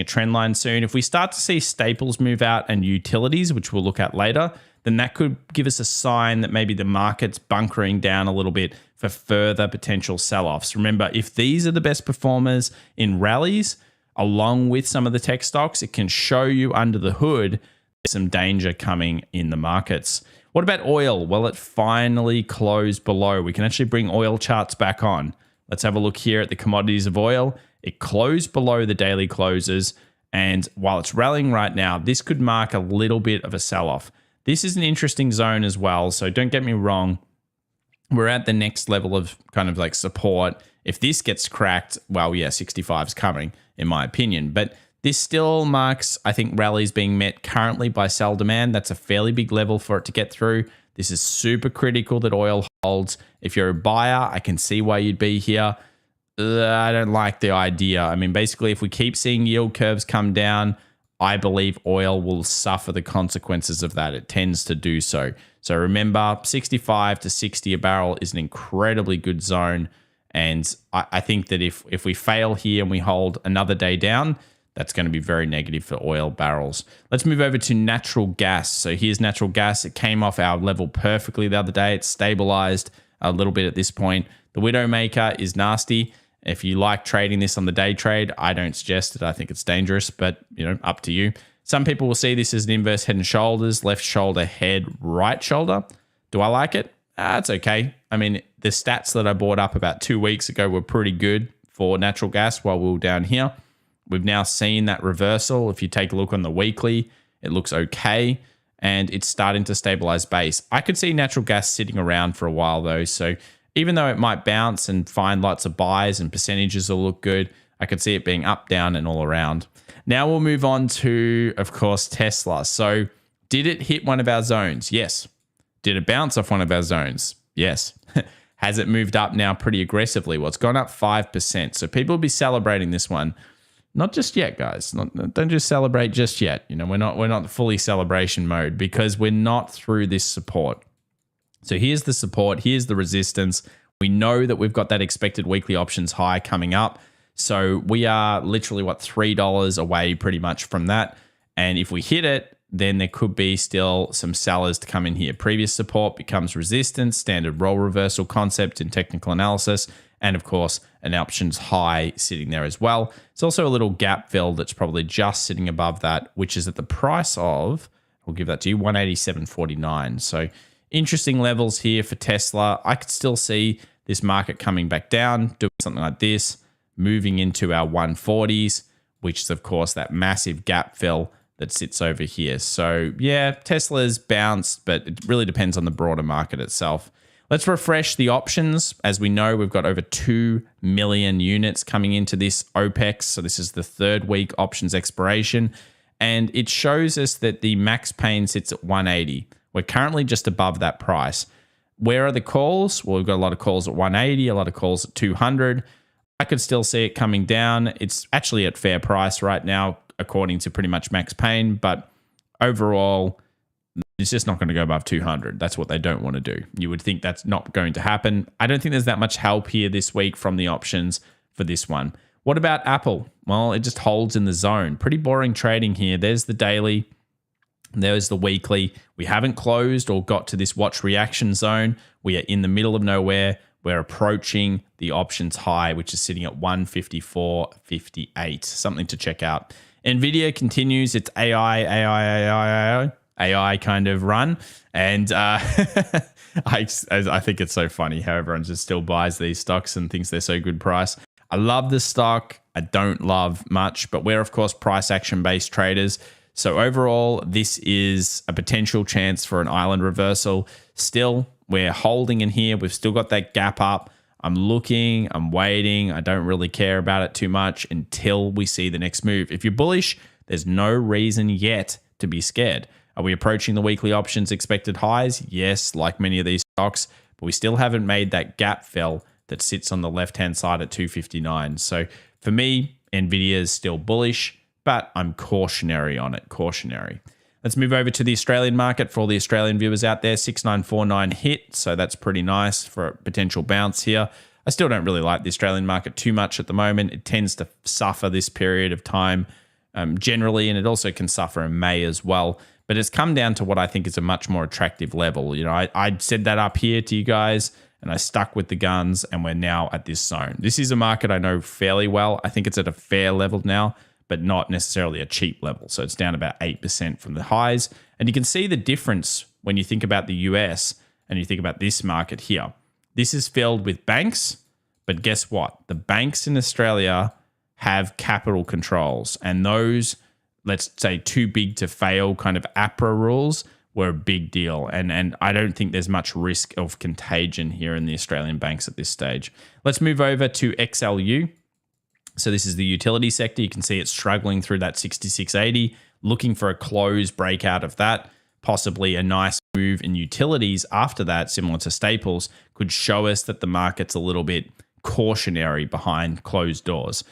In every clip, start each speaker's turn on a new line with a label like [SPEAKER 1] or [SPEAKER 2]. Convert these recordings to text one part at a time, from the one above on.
[SPEAKER 1] a trend line soon. If we start to see staples move out and utilities, which we'll look at later, then that could give us a sign that maybe the market's bunkering down a little bit for further potential sell-offs. Remember, if these are the best performers in rallies, along with some of the tech stocks, it can show you under the hood there's some danger coming in the markets. What about oil? Well, it finally closed below. We can actually bring oil charts back on. Let's have a look here at the commodities of oil. It closed below the daily closes, and while it's rallying right now, this could mark a little bit of a sell-off. This is an interesting zone as well, so don't get me wrong. We're at the next level of kind of like support. If this gets cracked, well, yeah, 65 is coming, in my opinion. But this still marks, I think, rallies being met currently by sell demand. That's a fairly big level for it to get through. This is super critical that oil holds. If you're a buyer, I can see why you'd be here. I don't like the idea. I mean, basically, if we keep seeing yield curves come down, I believe oil will suffer the consequences of that. It tends to do so. So remember, 65 to 60 a barrel is an incredibly good zone. And I think that if we fail here and we hold another day down, that's going to be very negative for oil barrels. Let's move over to natural gas. So here's natural gas. It came off our level perfectly the other day. It's stabilized a little bit at this point. The Widowmaker is nasty. If you like trading this on the day trade, I don't suggest it. I think it's dangerous, but up to you. Some people will see this as an inverse head and shoulders, left shoulder, head, right shoulder. Do I like it? It's okay. I mean, the stats that I brought up about 2 weeks ago were pretty good for natural gas while we were down here. We've now seen that reversal. If you take a look on the weekly, it looks okay, and it's starting to stabilize base. I could see natural gas sitting around for a while though, so even though it might bounce and find lots of buys and percentages will look good, I could see it being up, down, and all around. Now we'll move on to, of course, Tesla. So did it hit one of our zones? Yes. Did it bounce off one of our zones? Yes. Has it moved up now pretty aggressively? Well, it's gone up 5%. So people will be celebrating this one. Not just yet, guys. Don't just celebrate just yet. We're not fully celebration mode because we're not through this support. So here's the support, here's the resistance. We know that we've got that expected weekly options high coming up. So we are literally, $3 away pretty much from that. And if we hit it, then there could be still some sellers to come in here. Previous support becomes resistance, standard role reversal concept in technical analysis, and of course, an options high sitting there as well. It's also a little gap fill that's probably just sitting above that, which is at the price of, we'll give that to you, 187.49. So interesting levels here for Tesla. I could still see this market coming back down, doing something like this, moving into our 140s, which is, of course, that massive gap fill that sits over here. So, yeah, Tesla's bounced, but it really depends on the broader market itself. Let's refresh the options. As we know, we've got over 2 million units coming into this OPEX. So this is the third week options expiration. And it shows us that the max pain sits at 180. We're currently just above that price. Where are the calls? Well, we've got a lot of calls at 180, a lot of calls at 200. I could still see it coming down. It's actually at fair price right now, according to pretty much max pain. But overall, it's just not going to go above 200. That's what they don't want to do. You would think that's not going to happen. I don't think there's that much help here this week from the options for this one. What about Apple? Well, it just holds in the zone. Pretty boring trading here. There's the daily. There's the weekly. We haven't closed or got to this watch reaction zone. We are in the middle of nowhere. We're approaching the options high, which is sitting at 154.58. Something to check out. NVIDIA continues its AI kind of run. And I think it's so funny how everyone just still buys these stocks and thinks they're so good price. I love the stock. I don't love much, but we're, of course, price action-based traders. So overall, this is a potential chance for an island reversal. Still, we're holding in here. We've still got that gap up. I'm looking, I'm waiting. I don't really care about it too much until we see the next move. If you're bullish, there's no reason yet to be scared. Are we approaching the weekly options expected highs? Yes, like many of these stocks, but we still haven't made that gap fill that sits on the left-hand side at 259. So for me, NVIDIA is still bullish, but I'm cautionary on it, cautionary. Let's move over to the Australian market for all the Australian viewers out there. 6949 hit, so that's pretty nice for a potential bounce here. I still don't really like the Australian market too much at the moment. It tends to suffer this period of time generally, and it also can suffer in May as well. But it's come down to what I think is a much more attractive level. You know, I said that up here to you guys, and I stuck with the guns, and we're now at this zone. This is a market I know fairly well. I think it's at a fair level now, but not necessarily a cheap level. So it's down about 8% from the highs. And you can see the difference when you think about the US and you think about this market here. This is filled with banks, but guess what? The banks in Australia have capital controls, and those, let's say, too big to fail kind of APRA rules were a big deal. And I don't think there's much risk of contagion here in the Australian banks at this stage. Let's move over to XLU. So this is the utility sector. You can see it's struggling through that 66.80, looking for a close breakout of that. Possibly a nice move in utilities after that, similar to staples, could show us that the market's a little bit cautionary behind closed doors.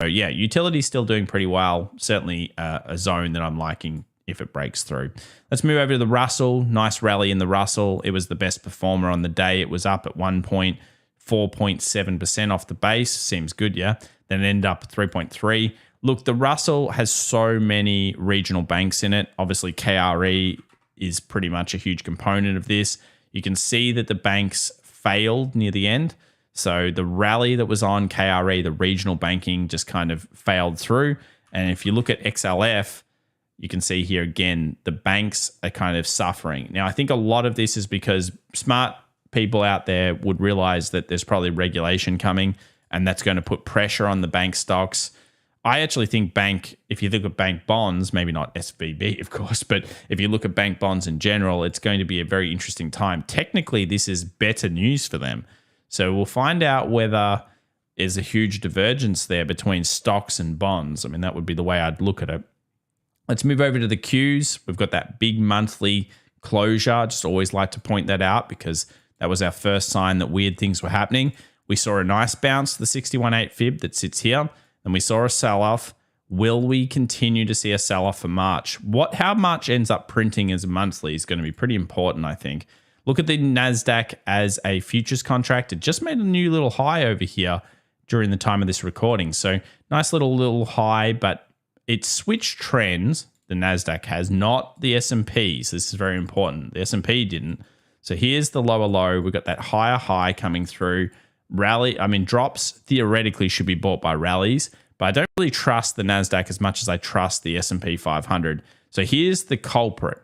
[SPEAKER 1] So yeah, utility's still doing pretty well. Certainly a zone that I'm liking if it breaks through. Let's move over to the Russell. Nice rally in the Russell. It was the best performer on the day. It was up at 4.7% off the base. Seems good, yeah? Then it ended up at 3.3. Look, the Russell has so many regional banks in it. Obviously, KRE is pretty much a huge component of this. You can see that the banks failed near the end. So the rally that was on KRE, the regional banking, just kind of failed through. And if you look at XLF, you can see here again, the banks are kind of suffering. Now, I think a lot of this is because smart people out there would realize that there's probably regulation coming, and that's going to put pressure on the bank stocks. I actually think if you look at bank bonds, maybe not SVB, of course, but if you look at bank bonds in general, it's going to be a very interesting time. Technically, this is better news for them. So we'll find out whether there's a huge divergence there between stocks and bonds. I mean, that would be the way I'd look at it. Let's move over to the Qs. We've got that big monthly closure. I just always like to point that out because that was our first sign that weird things were happening. We saw a nice bounce to the 61.8 fib that sits here. Then we saw a sell-off. Will we continue to see a sell-off for March? How March ends up printing as a monthly is going to be pretty important, I think. Look at the NASDAQ as a futures contract. It just made a new little high over here during the time of this recording. So nice little high, but it switched trends. The NASDAQ has, not the S&P. So this is very important. The S&P didn't. So here's the lower low. We've got that higher high coming through. Drops theoretically should be bought by rallies, but I don't really trust the NASDAQ as much as I trust the S&P 500. So here's the culprit.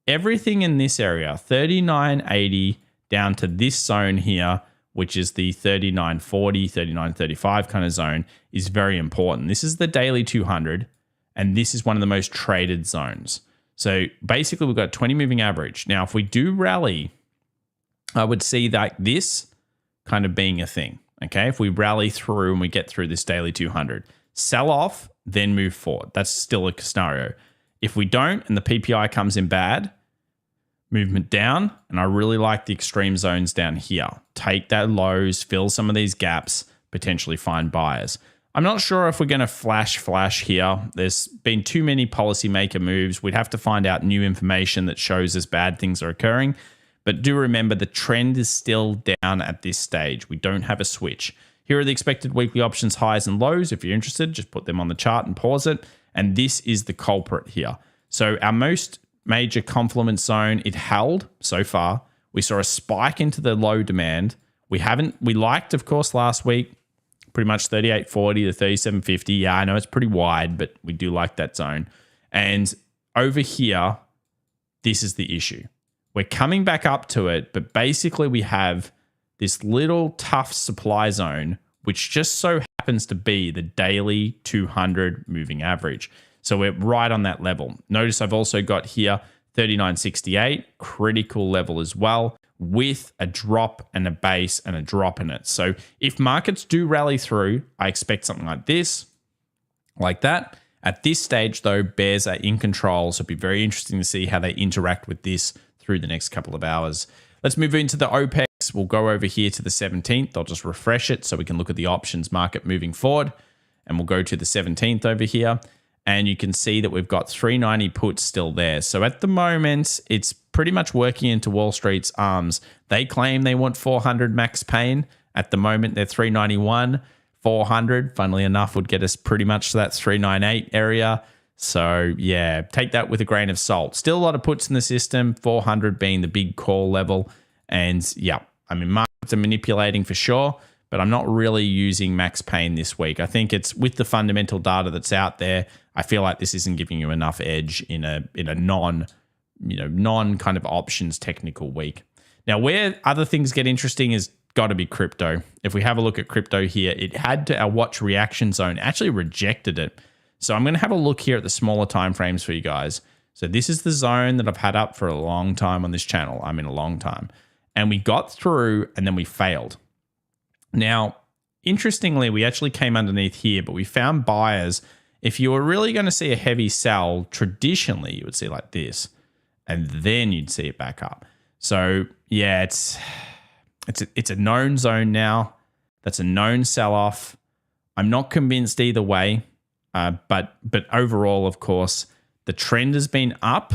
[SPEAKER 1] Everything in this area, 39.80 down to this zone here, which is the 39.40, 39.35 kind of zone, is very important. This is the daily 200, and this is one of the most traded zones. So basically, we've got a 20 moving average. Now, if we do rally, I would see that this kind of being a thing, okay? If we rally through and we get through this daily 200, sell off, then move forward. That's still a scenario. If we don't and the PPI comes in bad, movement down, and I really like the extreme zones down here. Take that lows, fill some of these gaps, potentially find buyers. I'm not sure if we're going to flash here. There's been too many policymaker moves. We'd have to find out new information that shows us bad things are occurring. But do remember, the trend is still down at this stage. We don't have a switch. Here are the expected weekly options highs and lows. If you're interested, just put them on the chart and pause it. And this is the culprit here. So our most major confluence zone, it held so far. We saw a spike into the low demand. We liked, of course, last week, pretty much 38.40 to 37.50. Yeah, I know it's pretty wide, but we do like that zone. And over here, this is the issue. We're coming back up to it, but basically we have this little tough supply zone, which just so happens to be the daily 200 moving average. So we're right on that level. Notice I've also got here 39.68, critical level as well, with a drop and a base and a drop in it. So if markets do rally through, I expect something like this, like that. At this stage, though, bears are in control, so it'll be very interesting to see how they interact with this through the next couple of hours. Let's move into the OPEX. We'll go over here to the 17th. I'll just refresh it so we can look at the options market moving forward. And we'll go to the 17th over here. And you can see that we've got 390 puts still there. So at the moment, it's pretty much working into Wall Street's arms. They claim they want 400 max pain. At the moment, they're 391. 400, funnily enough, would get us pretty much to that 398 area. So yeah, take that with a grain of salt. Still a lot of puts in the system, 400 being the big call level. And yeah, I mean, markets are manipulating for sure, but I'm not really using Max Payne this week. I think it's with the fundamental data that's out there. I feel like this isn't giving you enough edge in a non kind of options technical week. Now, where other things get interesting is got to be crypto. If we have a look at crypto here, it had to our watch reaction zone, actually rejected it. So I'm going to have a look here at the smaller time frames for you guys. So this is the zone that I've had up for a long time on this channel. I mean, a long time. And we got through and then we failed. Now, interestingly, we actually came underneath here, but we found buyers. If you were really going to see a heavy sell, traditionally, you would see like this, and then you'd see it back up. So yeah, it's a known zone now. That's a known sell-off. I'm not convinced either way. But overall, of course, the trend has been up.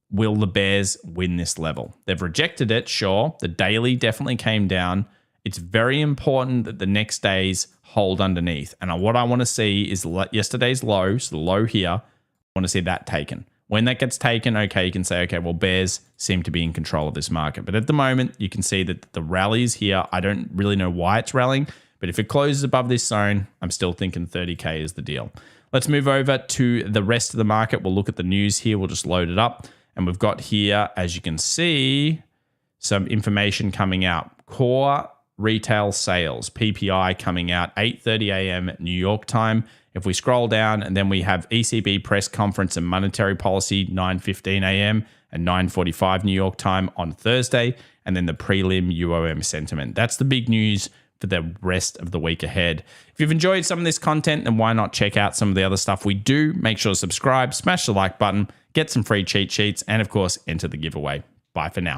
[SPEAKER 1] Will the bears win this level? They've rejected it, sure. The daily definitely came down. It's very important that the next days hold underneath. And what I want to see is yesterday's low, so the low here, I want to see that taken. When that gets taken, okay, you can say, okay, well, bears seem to be in control of this market. But at the moment, you can see that the rally is here. I don't really know why it's rallying. But if it closes above this zone, I'm still thinking 30K is the deal. Let's move over to the rest of the market. We'll look at the news here. We'll just load it up. And we've got here, as you can see, some information coming out. Core retail sales, PPI coming out 8:30 a.m. New York time. If we scroll down, and then we have ECB press conference and monetary policy 9:15 a.m. and 9:45 New York time on Thursday. And then the prelim UOM sentiment. That's the big news for the rest of the week ahead. If you've enjoyed some of this content, then why not check out some of the other stuff we do? Make sure to subscribe, smash the like button, get some free cheat sheets, and of course, enter the giveaway. Bye for now.